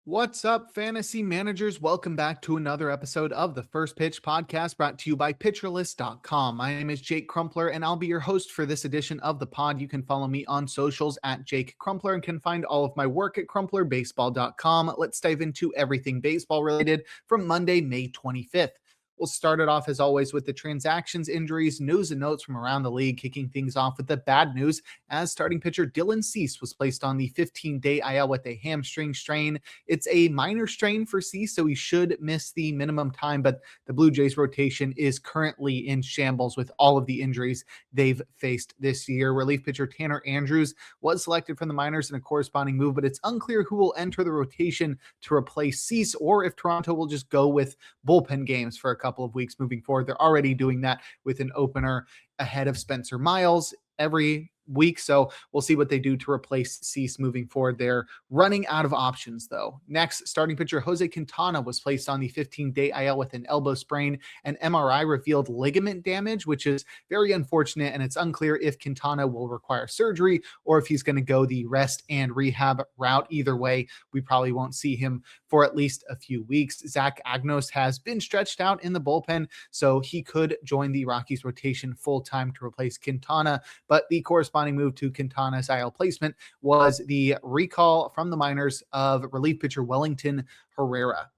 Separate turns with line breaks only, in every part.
What's up, fantasy managers? Welcome back to another episode of the First Pitch Podcast brought to you by PitcherList.com. My name is Jake Crumpler, and I'll be your host for this edition of the pod. You can follow me on socials at Jake Crumpler and can find all of my work at CrumplerBaseball.com. Let's dive into everything baseball related from Monday, May 25th. We'll start it off, as always, with the transactions, injuries, news, and notes from around the league, kicking things off with the bad news as starting pitcher Dylan Cease was placed on the 15-day IL with a hamstring strain. It's a minor strain for Cease, so he should miss the minimum time, but the Blue Jays rotation is currently in shambles with all of the injuries they've faced this year. Relief pitcher Tanner Andrews was selected from the minors in a corresponding move, but it's unclear who will enter the rotation to replace Cease or if Toronto will just go with bullpen games for a couple of weeks moving forward. They're already doing that with an opener ahead of Spencer Miles every week. So we'll see what they do to replace Cease moving forward. They're running out of options, though. Next, starting pitcher Jose Quintana was placed on the 15-day IL with an elbow sprain. An MRI revealed ligament damage, which is very unfortunate, and it's unclear if Quintana will require surgery or if he's going to go the rest and rehab route. Either way, we probably won't see him for at least a few weeks. Zach Agnos has been stretched out in the bullpen, so he could join the Rockies rotation full-time to replace Quintana, but the corresponding move to Quintana's IL placement was the recall from the minors of relief pitcher Wellington Herrera.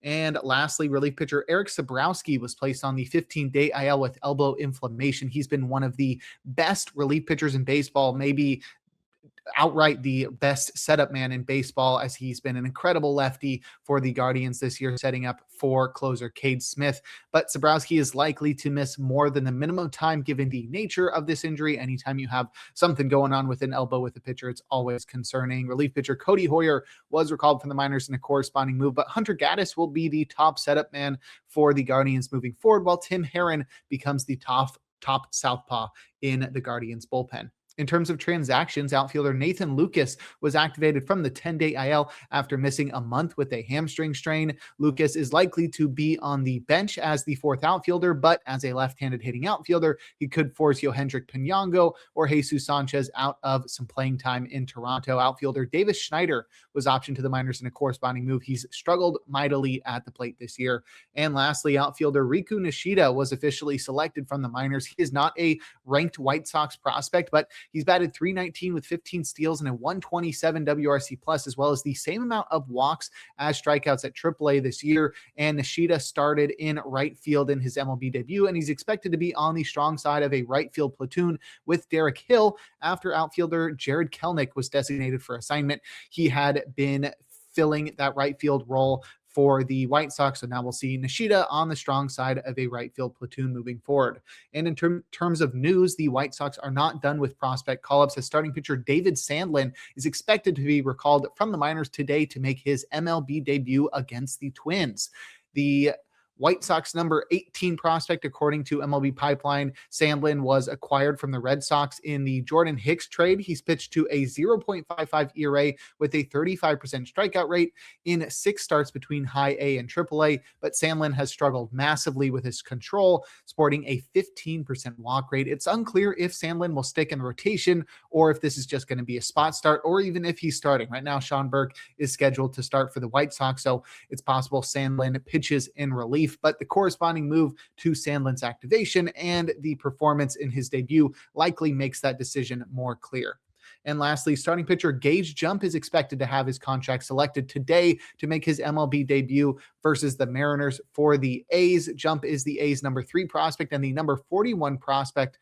And lastly, relief pitcher Eric Sabrowski was placed on the 15-day IL with elbow inflammation. He's been one of the best relief pitchers in baseball, maybe outright the best setup man in baseball, as he's been an incredible lefty for the Guardians this year, setting up for closer Cade Smith. But Sabrowski is likely to miss more than the minimum time given the nature of this injury. Anytime you have something going on with an elbow with a pitcher, it's always concerning. Relief pitcher Cody Hoyer was recalled from the minors in a corresponding move, but Hunter Gaddis will be the top setup man for the Guardians moving forward, while Tim Herron becomes the top southpaw in the Guardians bullpen. In terms of transactions, outfielder Nathan Lucas was activated from the 10-day IL after missing a month with a hamstring strain. Lucas is likely to be on the bench as the fourth outfielder, but as a left-handed hitting outfielder, he could force Yohendrick Pinango or Jesus Sanchez out of some playing time in Toronto. Outfielder Davis Schneider was optioned to the minors in a corresponding move. He's struggled mightily at the plate this year. And lastly, outfielder Riku Nishida was officially selected from the minors. He is not a ranked White Sox prospect, but he's batted .319 with 15 steals and a 127 WRC plus, as well as the same amount of walks as strikeouts at AAA this year. And Nishida started in right field in his MLB debut, and he's expected to be on the strong side of a right field platoon with Derek Hill after outfielder Jared Kelnick was designated for assignment. He had been filling that right field role for the White Sox. So now we'll see Nishida on the strong side of a right field platoon moving forward. And in terms of news, the White Sox are not done with prospect call-ups, as starting pitcher David Sandlin is expected to be recalled from the minors today to make his MLB debut against the Twins. The White Sox number 18 prospect, according to MLB Pipeline, Sandlin was acquired from the Red Sox in the Jordan Hicks trade. He's pitched to a 0.55 ERA with a 35% strikeout rate in 6 starts between high A and AAA, but Sandlin has struggled massively with his control, sporting a 15% walk rate. It's unclear if Sandlin will stick in the rotation or if this is just going to be a spot start, or even if he's starting. Right now, Sean Burke is scheduled to start for the White Sox, so it's possible Sandlin pitches in relief, but the corresponding move to Sandlin's activation and the performance in his debut likely makes that decision more clear. And lastly, starting pitcher Gage Jump is expected to have his contract selected today to make his MLB debut versus the Mariners for the A's. Jump is the A's number 3 prospect and the number 41 prospect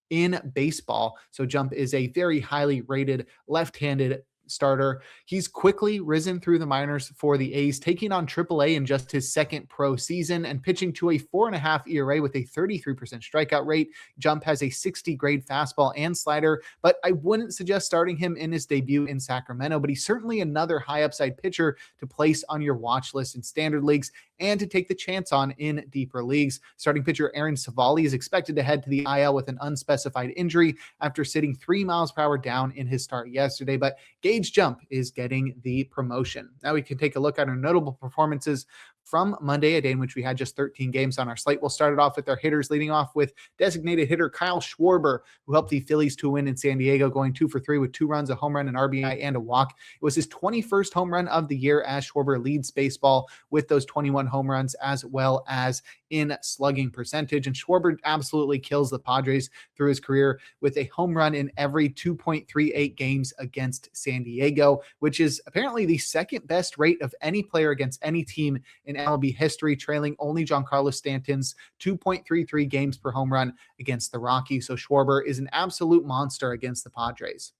in baseball. So Jump is a very highly rated left-handed starter. He's quickly risen through the minors for the A's, taking on AAA in just his second pro season and pitching to a 4.5 ERA with a 33% strikeout rate. Jump has a 60 grade fastball and slider, but I wouldn't suggest starting him in his debut in Sacramento, but he's certainly another high upside pitcher to place on your watch list in standard leagues and to take the chance on in deeper leagues. Starting pitcher Aaron Savali is expected to head to the IL with an unspecified injury after sitting 3 miles per hour down in his start yesterday, but Gage Jump is getting the promotion. Now we can take a look at our notable performances from Monday, a day in which we had just 13 games on our slate. We'll start it off with our hitters, leading off with designated hitter Kyle Schwarber, who helped the Phillies to win in San Diego, going 2 for 3 with 2 runs, a home run, an RBI, and a walk. It was his 21st home run of the year, as Schwarber leads baseball with those 21 home runs, as well as in slugging percentage. And Schwarber absolutely kills the Padres through his career with a home run in every 2.38 games against San Diego, which is apparently the second best rate of any player against any team in MLB history, trailing only Giancarlo Stanton's 2.33 games per home run against the Rockies. So Schwarber is an absolute monster against the Padres.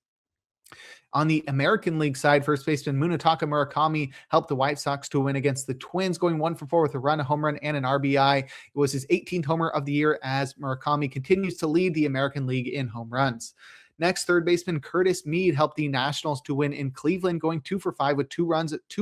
On the American League side, first baseman Munetaka Murakami helped the White Sox to win against the Twins, going 1 for 4 with a run, a home run, and an RBI. It was his 18th homer of the year, as Murakami continues to lead the American League in home runs. Next, third baseman Curtis Mead helped the Nationals to win in Cleveland, going 2 for 5 with 2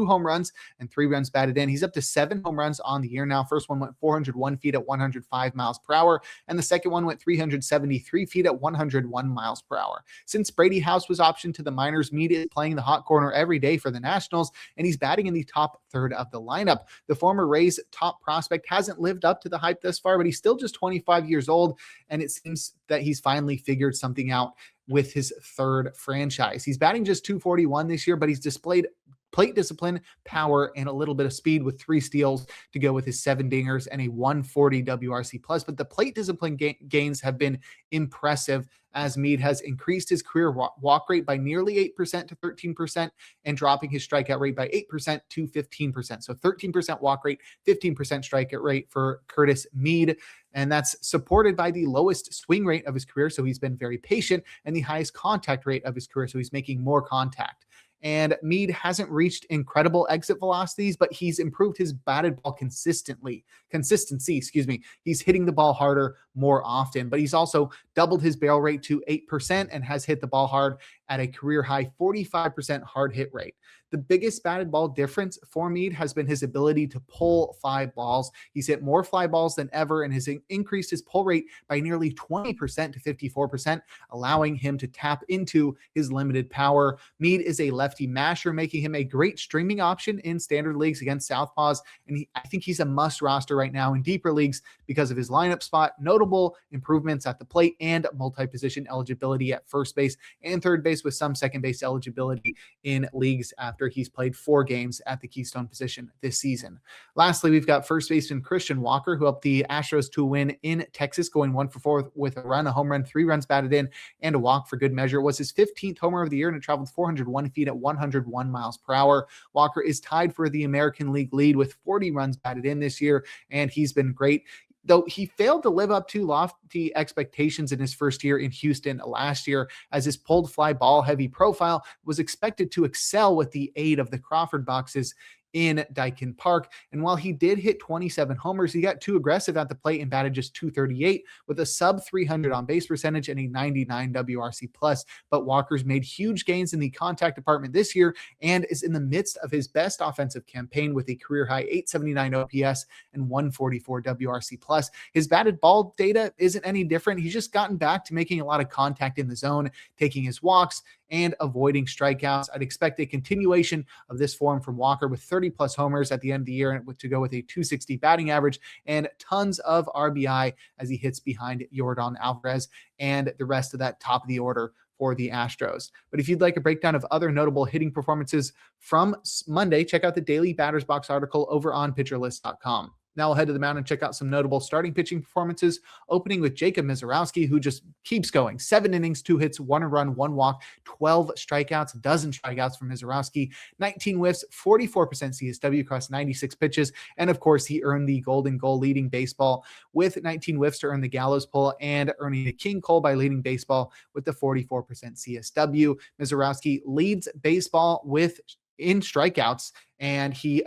home runs, and 3 runs batted in. He's up to 7 home runs on the year now. First one went 401 feet at 105 miles per hour, and the second one went 373 feet at 101 miles per hour. Since Brady House was optioned to the minors, Mead is playing the hot corner every day for the Nationals, and he's batting in the top third of the lineup. The former Rays top prospect hasn't lived up to the hype thus far, but he's still just 25 years old, and it seems that he's finally figured something out with his third franchise. He's batting just 241 this year, but he's displayed plate discipline, power, and a little bit of speed with 3 steals to go with his 7 dingers and a 140 WRC plus. But the plate discipline gains have been impressive, as Mead has increased his career walk rate by nearly 8% to 13% and dropping his strikeout rate by 8% to 15%. So 13% walk rate, 15% strikeout rate for Curtis Mead. And that's supported by the lowest swing rate of his career. So he's been very patient, and the highest contact rate of his career. So he's making more contact. And Mead hasn't reached incredible exit velocities, but he's improved his batted ball consistency. He's hitting the ball harder more often, but he's also doubled his barrel rate to 8% and has hit the ball hard at a career high 45% hard hit rate. The biggest batted ball difference for Mead has been his ability to pull fly balls. He's hit more fly balls than ever and has increased his pull rate by nearly 20% to 54%, allowing him to tap into his limited power. Mead is a lefty masher, making him a great streaming option in standard leagues against southpaws, and I think he's a must roster right now in deeper leagues because of his lineup spot, notable improvements at the plate, and multi-position eligibility at first base and third base, with some second base eligibility in leagues after he's played 4 games at the Keystone position this season. Lastly, we've got first baseman Christian Walker, who helped the Astros to win in Texas, going 1 for 4 with a run, a home run, 3 runs batted in, and a walk for good measure. It was his 15th homer of the year, and it traveled 401 feet at 101 miles per hour. Walker is tied for the American League lead with 40 runs batted in this year, and he's been great. Though he failed to live up to lofty expectations in his first year in Houston last year, as his pulled fly ball heavy profile was expected to excel with the aid of the Crawford boxes in Daikin Park. And while he did hit 27 homers, he got too aggressive at the plate and batted just 238 with a sub 300 on base percentage and a 99 WRC plus. But Walker's made huge gains in the contact department this year and is in the midst of his best offensive campaign with a career high 879 OPS and 144 WRC plus. His batted ball data isn't any different. He's just gotten back to making a lot of contact in the zone, taking his walks, and avoiding strikeouts. I'd expect a continuation of this form from Walker with 30 plus homers at the end of the year to go with a 260 batting average and tons of RBI as he hits behind Yordan Alvarez and the rest of that top of the order for the Astros. But if you'd like a breakdown of other notable hitting performances from Monday, check out the Daily Batters Box article over on pitcherlist.com. Now we'll head to the mound and check out some notable starting pitching performances, opening with Jacob Misiorowski, who just keeps going. 7 innings, 2 hits, 1 run, 1 walk, 12 strikeouts, a dozen strikeouts from Misiorowski, 19 whiffs, 44% CSW across 96 pitches. And of course, he earned the Golden Goal leading baseball with 19 whiffs to earn the Gallows Pull and earning the King Cole by leading baseball with the 44% CSW. Misiorowski leads baseball in strikeouts, and he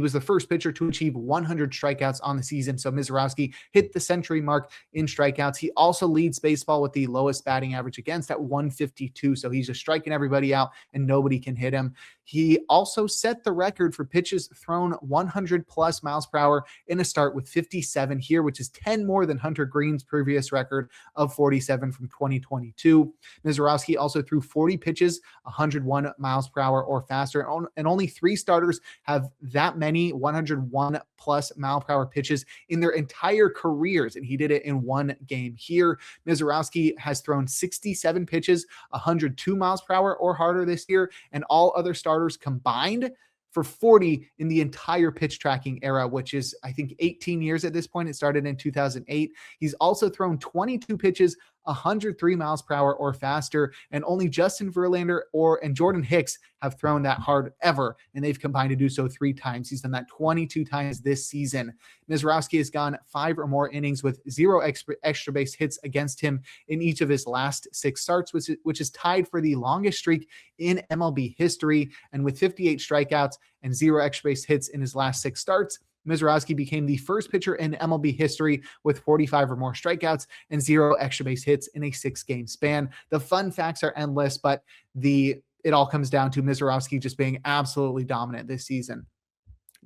was the first pitcher to achieve 100 strikeouts on the season. So Misiorowski hit the century mark in strikeouts. He also leads baseball with the lowest batting average against at 152. So he's just striking everybody out and nobody can hit him. He also set the record for pitches thrown 100 plus miles per hour in a start with 57 here, which is 10 more than Hunter Green's previous record of 47 from 2022. Mizorowski also threw 40 pitches, 101 miles per hour or faster, and only 3 starters have that many 101 plus mile per hour pitches in their entire careers, and he did it in one game here. Mizorowski has thrown 67 pitches, 102 miles per hour or harder this year, and all other starters combined for 40 in the entire pitch tracking era, which is, I think, 18 years at this point. It started in 2008. He's also thrown 22 pitches, 103 miles per hour or faster, and only Justin Verlander and Jordan Hicks have thrown that hard ever, and they've combined to do so 3 times. He's done that 22 times this season. Mizorowski has gone 5 or more innings with 0 extra base hits against him in each of his last 6 starts, which is tied for the longest streak in MLB history. And with 58 strikeouts and 0 extra base hits in his last 6 starts, Mizorowski became the first pitcher in MLB history with 45 or more strikeouts and 0 extra base hits in a 6-game span. The fun facts are endless, but it all comes down to Mizorowski just being absolutely dominant this season.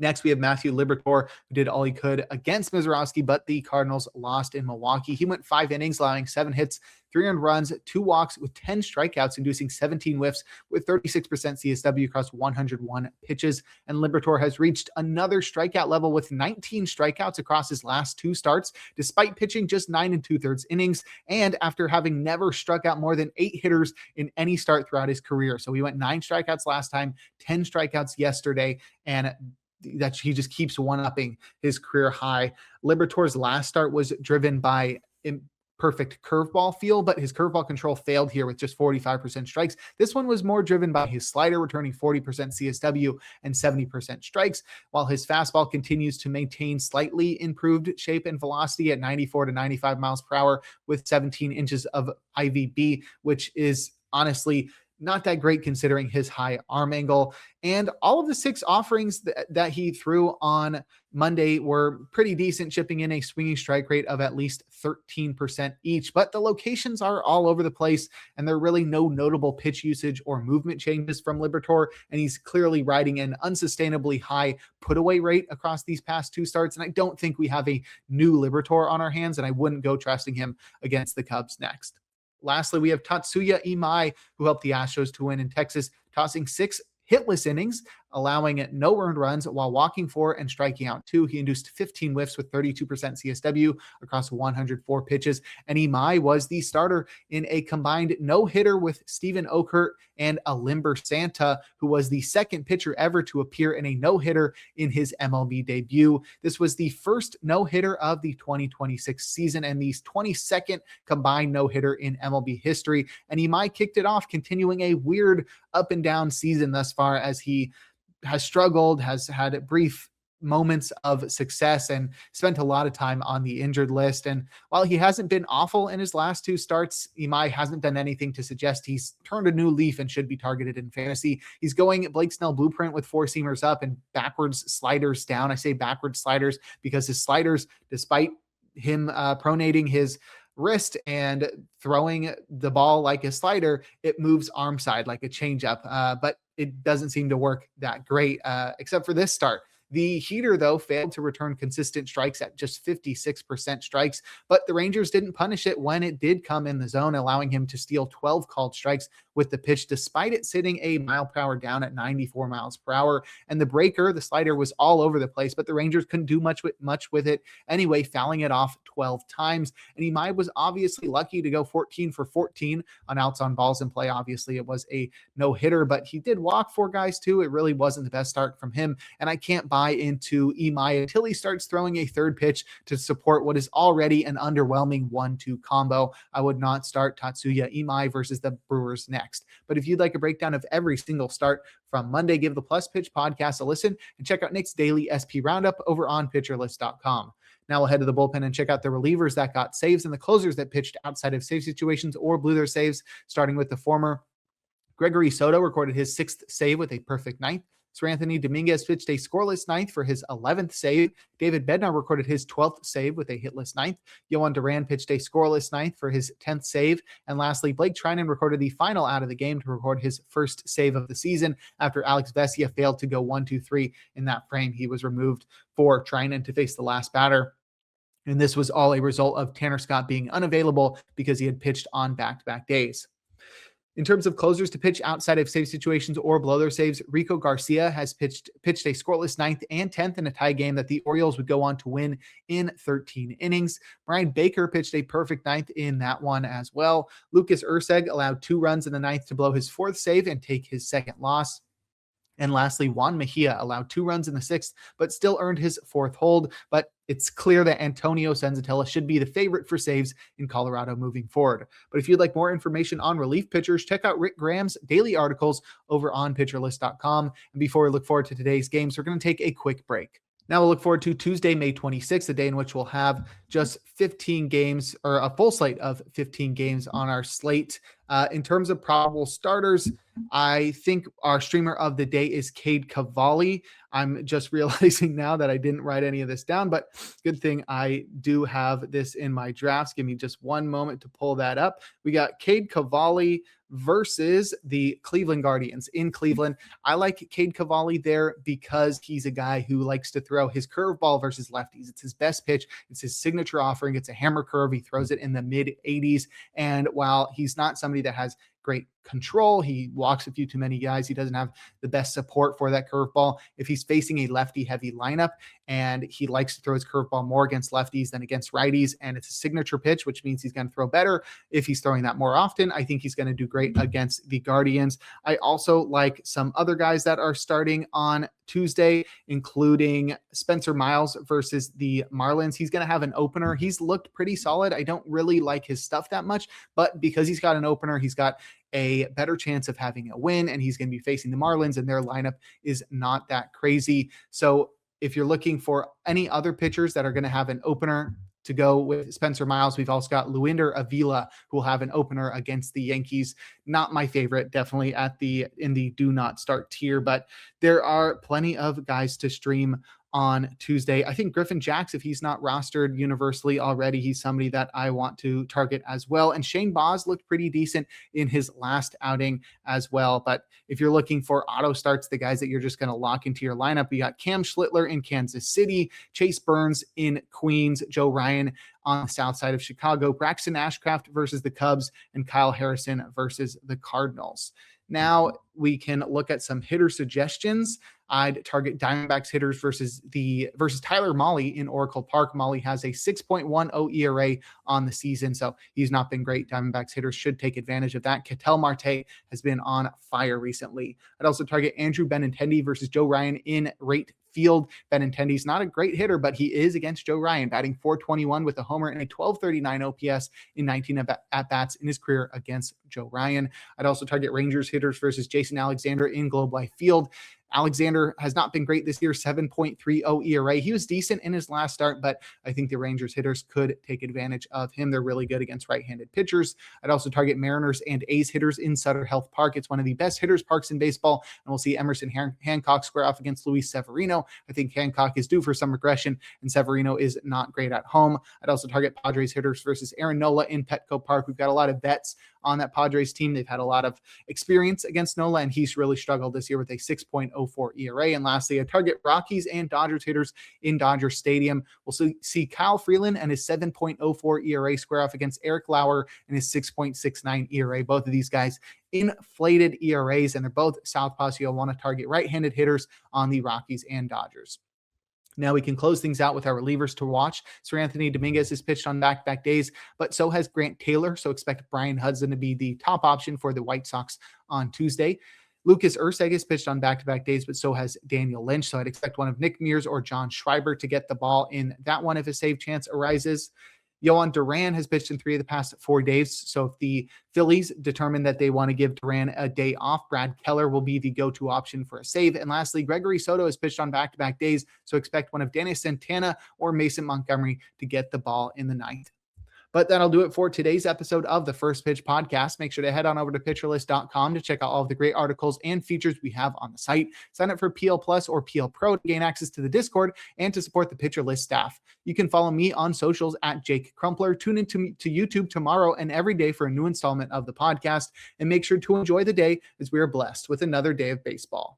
Next, we have Matthew Liberatore, who did all he could against Mizorowski, but the Cardinals lost in Milwaukee. He went 5 innings, allowing 7 hits, 3 earned runs, 2 walks with 10 strikeouts, inducing 17 whiffs with 36% CSW across 101 pitches. And Liberatore has reached another strikeout level with 19 strikeouts across his last 2 starts, despite pitching just 9 2/3 innings, and after having never struck out more than 8 hitters in any start throughout his career. So he went 9 strikeouts last time, 10 strikeouts yesterday, and that he just keeps one-upping his career high. Liberatore's last start was driven by imperfect curveball feel, but his curveball control failed here with just 45% strikes. This one was more driven by his slider, returning 40% CSW and 70% strikes, while his fastball continues to maintain slightly improved shape and velocity at 94 to 95 miles per hour with 17 inches of IVB, which is honestly not that great considering his high arm angle. And all of the 6 offerings that he threw on Monday were pretty decent, chipping in a swinging strike rate of at least 13% each. But the locations are all over the place, and there are really no notable pitch usage or movement changes from Liberatore. And he's clearly riding an unsustainably high put-away rate across these past 2 starts. And I don't think we have a new Liberatore on our hands, and I wouldn't go trusting him against the Cubs next. Lastly, we have Tatsuya Imai, who helped the Astros to win in Texas, tossing 6 hitless innings, allowing no earned runs while walking 4 and striking out 2. He induced 15 whiffs with 32% CSW across 104 pitches. And Imai was the starter in a combined no-hitter with Steven Okert and Alimber Santa, who was the second pitcher ever to appear in a no-hitter in his MLB debut. This was the first no-hitter of the 2026 season and the 22nd combined no-hitter in MLB history. And Imai kicked it off, continuing a weird up and down season thus far, as he has struggled, has had brief moments of success, and spent a lot of time on the injured list. And while he hasn't been awful in his last 2 starts, Imai hasn't done anything to suggest he's turned a new leaf and should be targeted in fantasy. He's going Blake Snell blueprint with 4-seamers up and backwards sliders down. I say backwards sliders because his sliders, despite him pronating his wrist and throwing the ball like a slider, it moves arm side like a changeup, but it doesn't seem to work that great, except for this start. The heater, though, failed to return consistent strikes at just 56% strikes, but the Rangers didn't punish it when it did come in the zone, allowing him to steal 12 called strikes with the pitch, despite it sitting a mile per hour down at 94 miles per hour. And the breaker, the slider, was all over the place, but the Rangers couldn't do much with it anyway, fouling it off 12 times. And Imai was obviously lucky to go 14 for 14 on outs on balls in play. Obviously, it was a no-hitter, but he did walk 4 guys too. It really wasn't the best start from him, and I can't buy into Imai until he starts throwing a third pitch to support what is already an underwhelming 1-2 combo. I would not start Tatsuya Imai versus the Brewers next. But if you'd like a breakdown of every single start from Monday, give the Plus Pitch podcast a listen and check out Nick's daily SP roundup over on pitcherlist.com. Now we'll head to the bullpen and check out the relievers that got saves and the closers that pitched outside of save situations or blew their saves, starting with the former. Gregory Soto recorded his 6th save with a perfect 9th. Sir Anthony Dominguez pitched a scoreless ninth for his 11th save. David Bednar recorded his 12th save with a hitless ninth. Yohan Duran pitched a scoreless ninth for his 10th save. And lastly, Blake Treinen recorded the final out of the game to record his first save of the season after Alex Vesia failed to go 1-2-3 in that frame. He was removed for Treinen to face the last batter. And this was all a result of Tanner Scott being unavailable because he had pitched on back-to-back days. In terms of closers to pitch outside of save situations or blow their saves, Rico Garcia has pitched a scoreless ninth and 10th in a tie game that the Orioles would go on to win in 13 innings. Brian Baker pitched a perfect ninth in that one as well. Lucas Erceg allowed 2 runs in the ninth to blow his 4th save and take his 2nd loss. And lastly, Juan Mejia allowed 2 runs in the 6th, but still earned his 4th hold. But it's clear that Antonio Senzatella should be the favorite for saves in Colorado moving forward. But if you'd like more information on relief pitchers, check out Rick Graham's daily articles over on pitcherlist.com. And before we look forward to today's games, we're going to take a quick break. Now we'll look forward to Tuesday, May 26th, the day in which we'll have just 15 games, or a full slate of 15 games on our slate. In terms of probable starters, I think our streamer of the day is Cade Cavalli. I'm just realizing now that I didn't write any of this down, but good thing I do have this in my drafts. Give me just one moment to pull that up. We got Cade Cavalli versus the Cleveland Guardians in Cleveland. I like Cade Cavalli there because he's a guy who likes to throw his curveball versus lefties. It's his best pitch. It's his signature offering. It's a hammer curve. He throws it in the mid 80s. And while he's not somebody that has great control, he walks a few too many guys, he doesn't have the best support for that curveball. If he's facing a lefty heavy lineup and he likes to throw his curveball more against lefties than against righties, and it's a signature pitch, which means he's going to throw better if he's throwing that more often, I think he's going to do great against the Guardians. I also like some other guys that are starting on Tuesday, including Spencer Miles versus the Marlins. He's going to have an opener. He's looked pretty solid. I don't really like his stuff that much, but because he's got an opener, he's got a better chance of having a win, and he's going to be facing the Marlins, and their lineup is not that crazy. So if you're looking for any other pitchers that are going to have an opener to go with Spencer Miles, we've also got Luinder Avila, who will have an opener against the Yankees. Not my favorite, definitely in the do not start tier, but there are plenty of guys to stream on Tuesday. I think Griffin Jax, if he's not rostered universally already, he's somebody that I want to target as well. And Shane Baz looked pretty decent in his last outing as well. But if you're looking for auto starts, the guys that you're just going to lock into your lineup, you got Cam Schlittler in Kansas City, Chase Burns in Queens, Joe Ryan on the south side of Chicago, Braxton Ashcraft versus the Cubs, and Kyle Harrison versus the Cardinals. Now we can look at some hitter suggestions. I'd target Diamondbacks hitters versus Tyler Mahle in Oracle Park. Mahle has a 6.10 ERA on the season, so he's not been great. Diamondbacks hitters should take advantage of that. Ketel Marte has been on fire recently. I'd also target Andrew Benintendi versus Joe Ryan in Rate Field. Benintendi's not a great hitter, but he is against Joe Ryan, batting .421 with a homer and a 1239 OPS in 19 at-bats in his career against Joe Ryan. I'd also target Rangers hitters versus Jason Alexander in Globe Life Field. Alexander has not been great this year, 7.30 ERA. He was decent in his last start, but I think the Rangers hitters could take advantage of him. They're really good against right-handed pitchers. I'd also target Mariners and A's hitters in Sutter Health Park. It's one of the best hitters parks in baseball, and we'll see Emerson Hancock square off against Luis Severino. I think Hancock is due for some regression, and Severino is not great at home. I'd also target Padres hitters versus Aaron Nola in Petco Park. We've got a lot of vets on that Padres team. They've had a lot of experience against Nola, and he's really struggled this year with a 6.04 ERA. And lastly, I target Rockies and Dodgers hitters in Dodger Stadium. We'll see Kyle Freeland and his 7.04 ERA square off against Eric Lauer and his 6.69 ERA. Both of these guys inflated ERAs, and they're both southpaws, so you'll want to target right-handed hitters on the Rockies and Dodgers. Now we can close things out with our relievers to watch. Sir Anthony Dominguez has pitched on back-to-back days, but so has Grant Taylor. So expect Brian Hudson to be the top option for the White Sox on Tuesday. Lucas Erceg has pitched on back-to-back days, but so has Daniel Lynch. So I'd expect one of Nick Mears or John Schreiber to get the ball in that one if a save chance arises. Yohan Duran has pitched in 3 of the past 4 days. So if the Phillies determine that they want to give Duran a day off, Brad Keller will be the go-to option for a save. And lastly, Gregory Soto has pitched on back-to-back days. So expect one of Danny Santana or Mason Montgomery to get the ball in the ninth. But that'll do it for today's episode of the First Pitch Podcast. Make sure to head on over to pitcherlist.com to check out all of the great articles and features we have on the site. Sign up for PL Plus or PL Pro to gain access to the Discord and to support the Pitcher List staff. You can follow me on socials at Jake Crumpler. Tune into to YouTube tomorrow and every day for a new installment of the podcast. And make sure to enjoy the day as we are blessed with another day of baseball.